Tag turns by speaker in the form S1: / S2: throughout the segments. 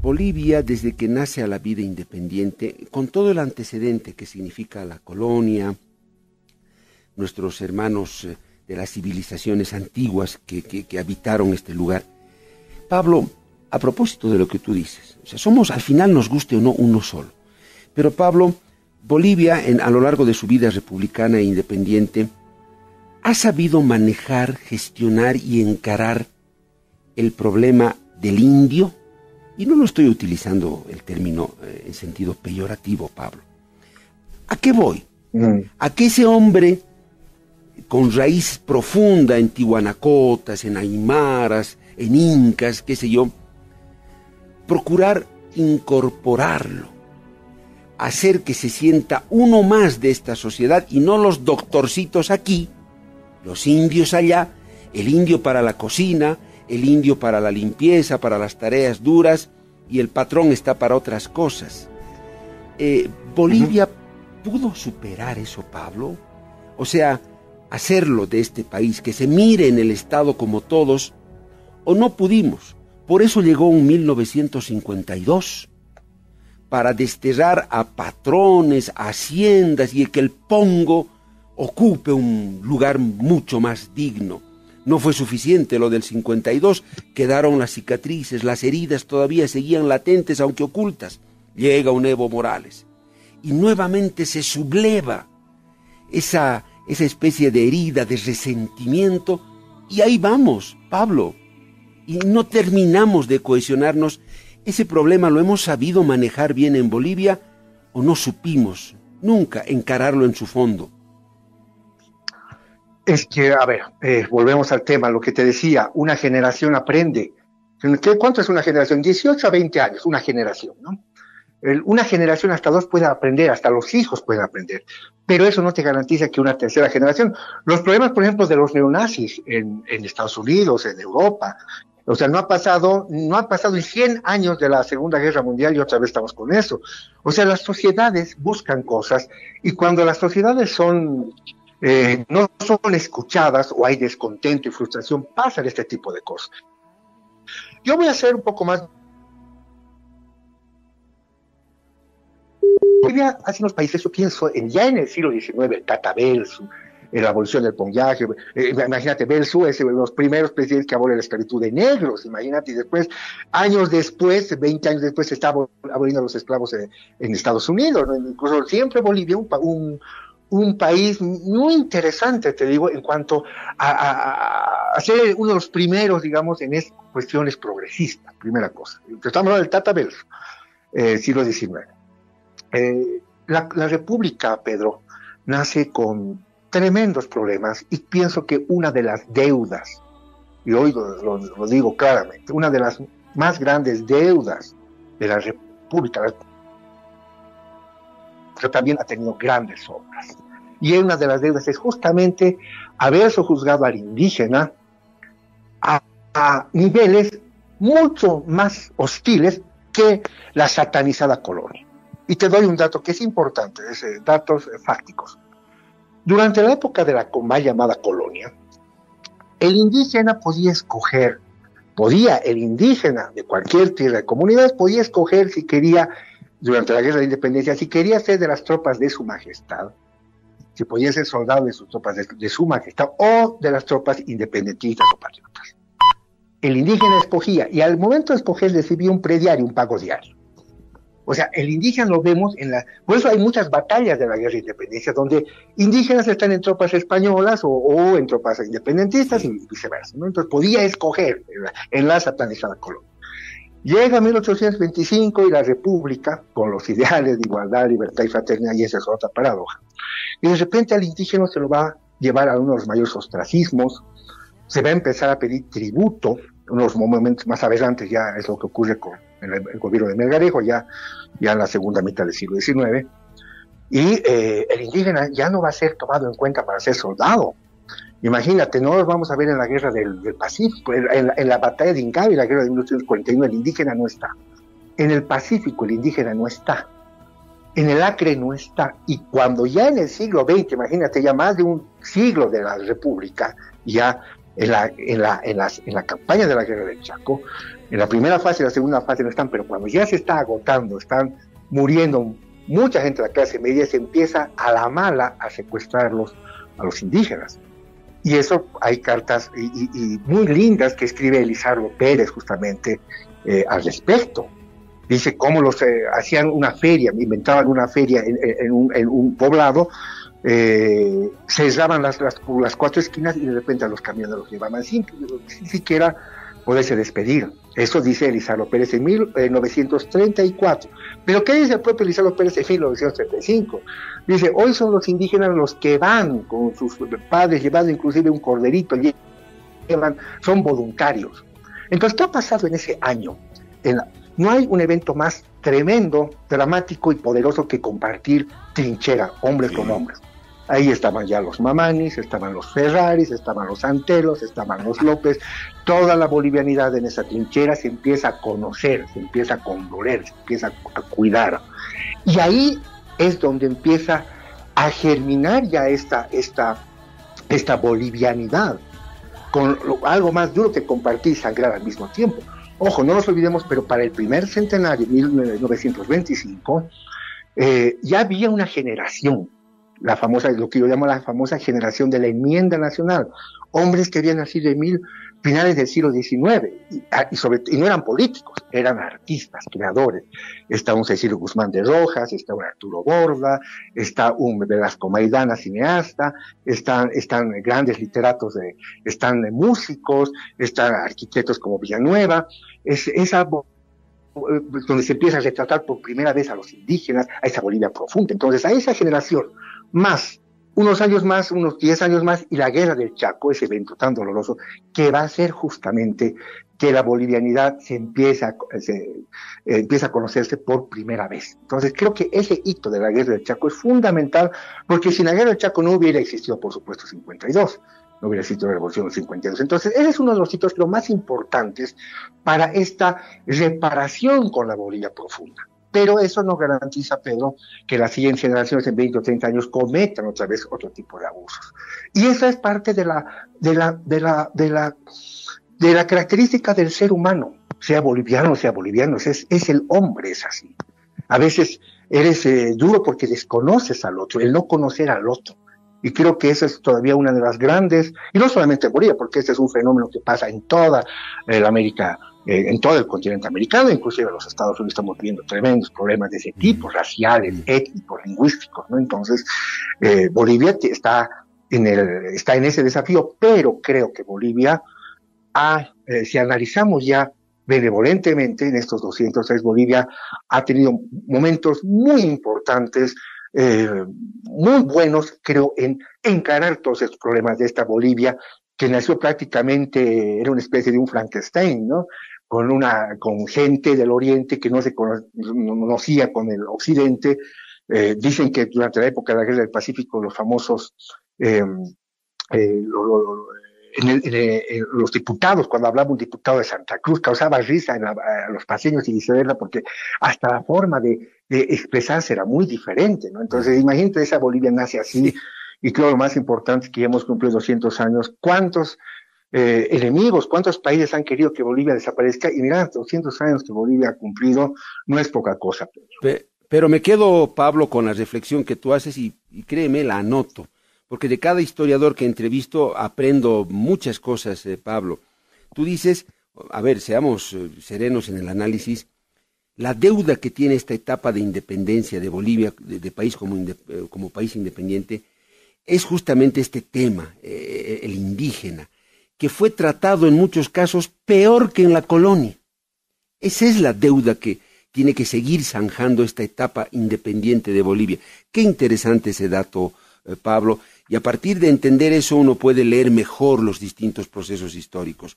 S1: Bolivia, desde que nace a la vida independiente, con todo el antecedente que significa la colonia, nuestros hermanos de las civilizaciones antiguas que habitaron este lugar. Pablo, a propósito de lo que tú dices, o sea, somos, al final nos guste o no, uno solo. Pero Pablo, Bolivia, a lo largo de su vida republicana e independiente, ha sabido manejar, gestionar y encarar el problema del indio, y no lo estoy utilizando el término en sentido peyorativo, Pablo. ¿A qué voy? A que ese hombre con raíz profunda en tihuanacotas, en aymaras, en incas, qué sé yo, procurar incorporarlo, hacer que se sienta uno más de esta sociedad y no los doctorcitos aquí, los indios allá, el indio para la cocina, el indio para la limpieza, para las tareas duras, y el patrón está para otras cosas. ¿Bolivia pudo superar eso, Pablo? O sea, hacerlo de este país, que se mire en el Estado como todos, o no pudimos. Por eso llegó un 1952, para desterrar a patrones, a haciendas, y que el pongo ocupe un lugar mucho más digno. No fue suficiente lo del 52, quedaron las cicatrices, las heridas todavía seguían latentes, aunque ocultas. Llega un Evo Morales y nuevamente se subleva esa especie de herida, de resentimiento, y ahí vamos, Pablo, y no terminamos de cohesionarnos. ¿Ese problema lo hemos sabido manejar bien en Bolivia o no supimos nunca encararlo en su fondo?
S2: Es que, a ver, volvemos al tema, lo que te decía, una generación aprende. ¿Cuánto es una generación? 18 a 20 años, una generación, ¿no? Una generación hasta dos puede aprender, hasta los hijos pueden aprender, pero eso no te garantiza que una tercera generación. Los problemas, por ejemplo, de los neonazis en Estados Unidos, en Europa, o sea, no ha pasado ni 100 años de la Segunda Guerra Mundial y otra vez estamos con eso. O sea, las sociedades buscan cosas, y cuando las sociedades no son escuchadas o hay descontento y frustración, pasan este tipo de cosas. Yo voy a hacer un poco más. Hace unos países, yo pienso ya en el siglo XIX, el Tata Belsu, la abolición del ponyaje, imagínate, Belsu es uno de los primeros presidentes que abole la esclavitud de negros, imagínate, y después, años después, 20 años después, se está aboliendo los esclavos en Estados Unidos, ¿no? Incluso siempre Bolivia, un país muy interesante, te digo, en cuanto a ser uno de los primeros, digamos, en cuestiones progresistas, primera cosa. Estamos hablando del Tata Belsu, siglo XIX. La República, Pedro, nace con tremendos problemas, y pienso que una de las deudas, y hoy lo digo claramente, una de las más grandes deudas de la República, pero también ha tenido grandes sombras. Y una de las deudas es justamente haber sojuzgado al indígena a niveles mucho más hostiles que la satanizada colonia. Y te doy un dato que es importante, datos fácticos. Durante la época de la mal llamada colonia, el indígena el indígena de cualquier tierra de comunidades podía escoger si quería, durante la Guerra de Independencia, si quería ser de las tropas de su majestad, si podía ser soldado de sus tropas de su majestad, o de las tropas independentistas o patriotas. El indígena escogía, y al momento de escoger recibía un prediario, un pago diario. O sea, el indígena lo vemos por eso hay muchas batallas de la Guerra de Independencia donde indígenas están en tropas españolas o en tropas independentistas y viceversa, ¿no? Entonces podía escoger en la satanizada colonia. Llega 1825 y la República, con los ideales de igualdad, libertad y fraternidad, y esa es otra paradoja. Y de repente al indígena se lo va a llevar a uno de los mayores ostracismos, se va a empezar a pedir tributo. Unos momentos más aberrantes ya es lo que ocurre con el gobierno de Melgarejo, ya en la segunda mitad del siglo XIX, y el indígena ya no va a ser tomado en cuenta para ser soldado. Imagínate, no los vamos a ver en la guerra del Pacífico, en la batalla de Ingavi, la guerra de 1941, el indígena no está. En el Pacífico el indígena no está. En el Acre no está. Y cuando ya en el siglo XX, imagínate, ya más de un siglo de la República, ya en la campaña de la guerra del Chaco. En la primera fase y la segunda fase no están, pero cuando ya se está agotando, están muriendo mucha gente de la clase media, se empieza a la mala a secuestrarlos a los indígenas. Y eso hay cartas y muy lindas que escribe Elizardo Pérez justamente al respecto. Dice cómo los hacían una feria, inventaban una feria en un poblado, cerraban las cuatro esquinas y de repente a los camiones los llevaban sin siquiera poderse despedir. Eso dice Elizardo Pérez en 1934. Pero ¿qué dice el propio Elizardo Pérez en 1935? Dice, hoy son los indígenas los que van con sus padres, llevando inclusive un corderito, son voluntarios. Entonces, ¿qué ha pasado en ese año? No hay un evento más tremendo, dramático y poderoso que compartir trinchera, hombres con hombres. Ahí estaban ya los Mamanis, estaban los Ferraris, estaban los Antelos, estaban los López. Toda la bolivianidad en esa trinchera se empieza a conocer, se empieza a condoler, se empieza a cuidar. Y ahí es donde empieza a germinar ya esta bolivianidad, con algo más duro que compartir y sangrar al mismo tiempo. Ojo, no nos olvidemos, pero para el primer centenario, 1925, ya había una generación, la famosa, lo que yo llamo la famosa generación de la enmienda nacional, hombres que habían nacido en finales del siglo XIX, y no eran políticos, eran artistas, creadores. Está un Cecilio Guzmán de Rojas, está un Arturo Borda, está un Velasco Maidana, cineasta, están grandes literatos, están músicos, están arquitectos como Villanueva, donde se empieza a retratar por primera vez a los indígenas, a esa Bolivia profunda. Entonces, a esa generación, más unos años más, unos 10 años más, y la guerra del Chaco, ese evento tan doloroso, que va a ser justamente que la bolivianidad empieza a conocerse por primera vez. Entonces, creo que ese hito de la guerra del Chaco es fundamental, porque sin la guerra del Chaco no hubiera existido, por supuesto, 52, no hubiera existido la revolución del 52. Entonces, ese es uno de los hitos lo más importantes para esta reparación con la Bolivia profunda. Pero eso no garantiza, Pedro, que las siguientes generaciones en 20 o 30 años cometan otra vez otro tipo de abusos. Y esa es parte de la característica del ser humano, sea boliviano, es el hombre, es así. A veces eres duro porque desconoces al otro, el no conocer al otro. Y creo que esa es todavía una de las grandes, y no solamente en Bolivia, porque este es un fenómeno que pasa en toda la América, en todo el continente americano, inclusive en los Estados Unidos estamos viendo tremendos problemas de ese tipo, raciales, étnicos, lingüísticos, ¿no? Entonces, Bolivia está en ese desafío, pero creo que Bolivia, si analizamos ya benevolentemente en estos 203, Bolivia ha tenido momentos muy importantes, muy buenos, creo, en encarar todos estos problemas de esta Bolivia, que nació prácticamente, era una especie de un Frankenstein, ¿no? Con gente del Oriente que no se conocía con el Occidente. Dicen que durante la época de la Guerra del Pacífico, los famosos, los diputados, cuando hablaba un diputado de Santa Cruz, causaba risa a los paseños y viceversa, porque hasta la forma de expresarse era muy diferente, ¿no? Entonces, imagínate, esa Bolivia nace así, sí. Y creo lo más importante es que ya hemos cumplido 200 años. ¿Cuántos enemigos, cuántos países han querido que Bolivia desaparezca? Y mira, 200 años que Bolivia ha cumplido no es poca cosa, Pedro.
S1: Pero me quedo, Pablo, con la reflexión que tú haces y créeme, la anoto. Porque de cada historiador que entrevisto aprendo muchas cosas, Pablo. Tú dices, a ver, seamos serenos en el análisis, la deuda que tiene esta etapa de independencia de Bolivia, de país como país independiente, es justamente este tema, el indígena, que fue tratado en muchos casos peor que en la colonia. Esa es la deuda que tiene que seguir zanjando esta etapa independiente de Bolivia. Qué interesante ese dato, Pablo, y a partir de entender eso uno puede leer mejor los distintos procesos históricos.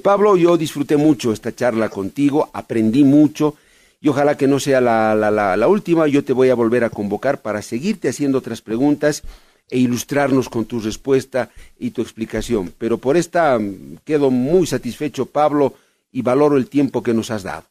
S1: Pablo, yo disfruté mucho esta charla contigo, aprendí mucho, y ojalá que no sea la última. Yo te voy a volver a convocar para seguirte haciendo otras preguntas e ilustrarnos con tu respuesta y tu explicación. Pero por esta quedo muy satisfecho, Pablo, y valoro el tiempo que nos has dado.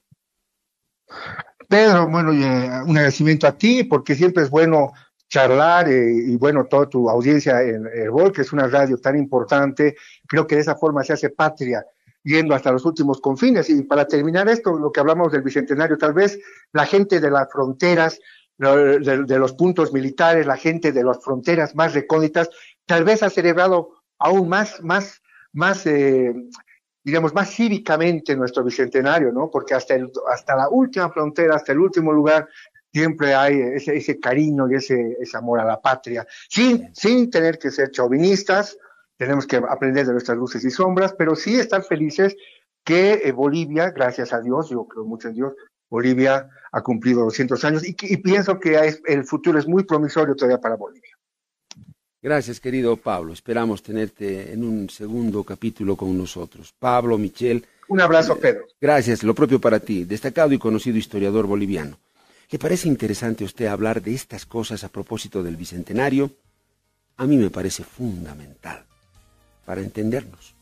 S2: Pedro, bueno, un agradecimiento a ti, porque siempre es bueno charlar y bueno, toda tu audiencia en Herbol, que es una radio tan importante. Creo que de esa forma se hace patria, yendo hasta los últimos confines. Y para terminar esto, lo que hablamos del Bicentenario, tal vez la gente de las fronteras, de los puntos militares, la gente de las fronteras más recónditas, tal vez ha celebrado aún más, digamos, más cívicamente nuestro Bicentenario, ¿no? Porque hasta la última frontera, hasta el último lugar, siempre hay ese cariño y ese amor a la patria, sin tener que ser chauvinistas. Tenemos que aprender de nuestras luces y sombras, pero sí estar felices que Bolivia, gracias a Dios, yo creo mucho en Dios, Bolivia ha cumplido 200 años y pienso que el futuro es muy promisorio todavía para Bolivia.
S1: Gracias, querido Pablo. Esperamos tenerte en un segundo capítulo con nosotros. Pablo, Michel.
S2: Un abrazo, Pedro.
S1: Gracias, lo propio para ti, destacado y conocido historiador boliviano. ¿Le parece interesante a usted hablar de estas cosas a propósito del Bicentenario? A mí me parece fundamental para entendernos.